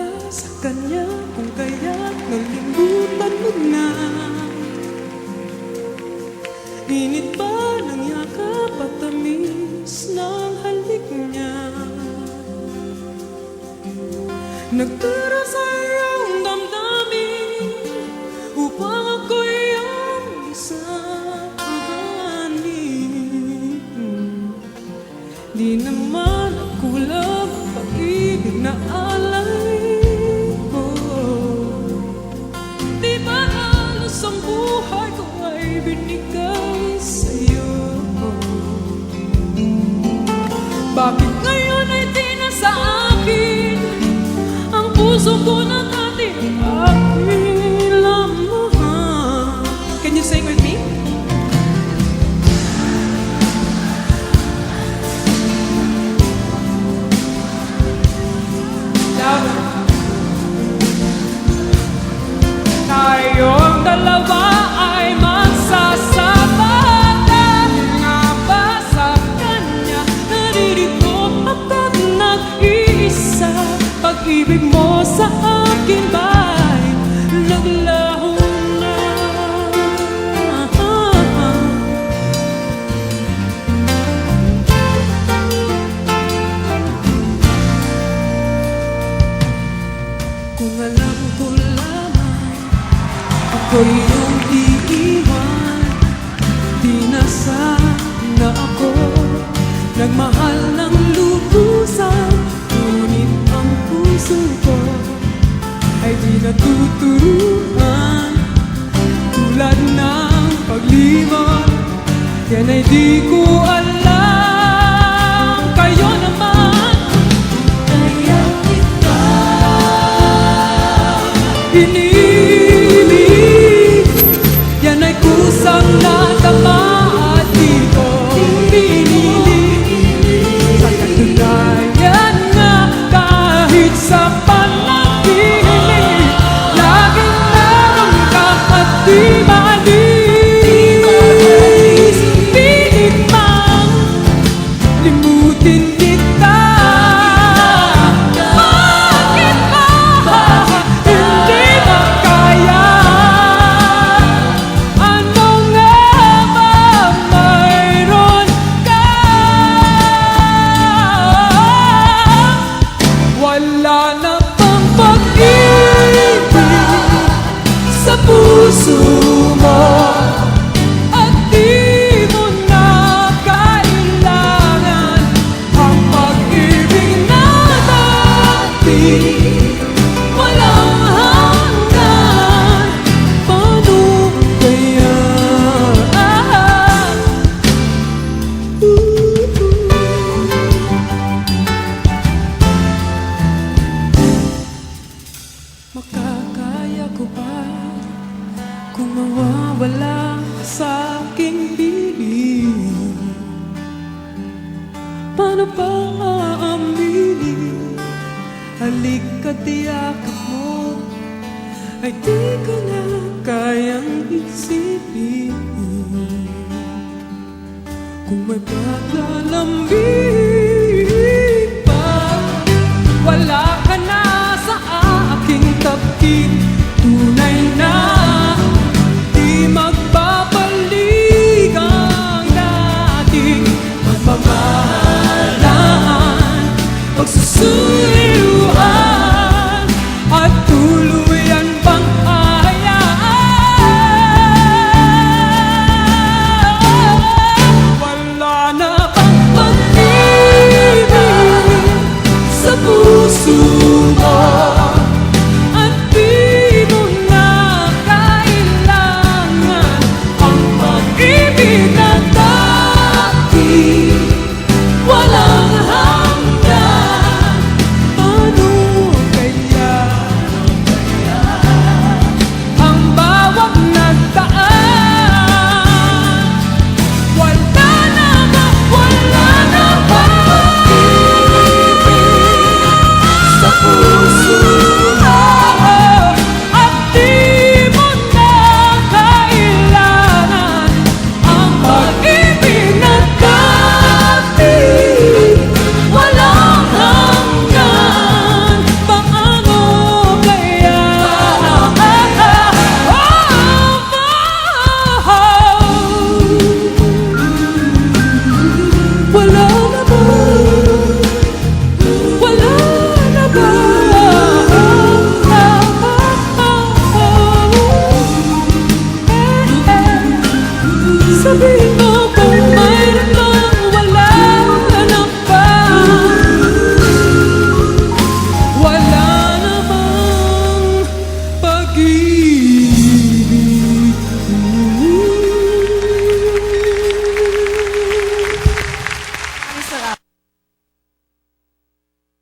ba sa kanya kung kaya't nalimutan mo na? Init ba ng yakap at tamis ng halik niya? Nagtira sa iyong damdamin upang ako'y iyong isahanin. Di naman kulang ang pag-ibig na alay ko. Di ba halos ang buhay ko ay binigay sa'yo? Bakit ngayon ay di na sa akin ang puso ko na ating lamahan? Can you sing with me? Tayong dalawa ay magsasabatan nga ba sa kanya? Naririto ako't nag-iisa. Pag-ibig mo sa akin ba'y naglaho na? Kung alam ko lamang ako'y iyong iiwan, di na sana ako nagmahal ng lubusan. Ngunit ang puso ko ay di natuturuan, tulad ng paglimot. Yan ay di ko alam, kayo naman. Kaya kita iniibig, yan ay kusang natama at di ko pinilig. Sa katunayan nga kahit sa panaginip, laging meron kang at di malis. Pilit mang limutin kita. Bakit ba hindi makaya? Ano nga ba mayroon ka? Wala na bang pag-ibig sa puso mo? At di mo na kailangan ang pag-ibig na dati. Walang hanggan, paano kaya? Makakaya ko ba kung mawawala ka sa aking piling? Paano ba aaminin? Halika tiyakap mo ay di ko na kayang isipin. Kung may paglalambing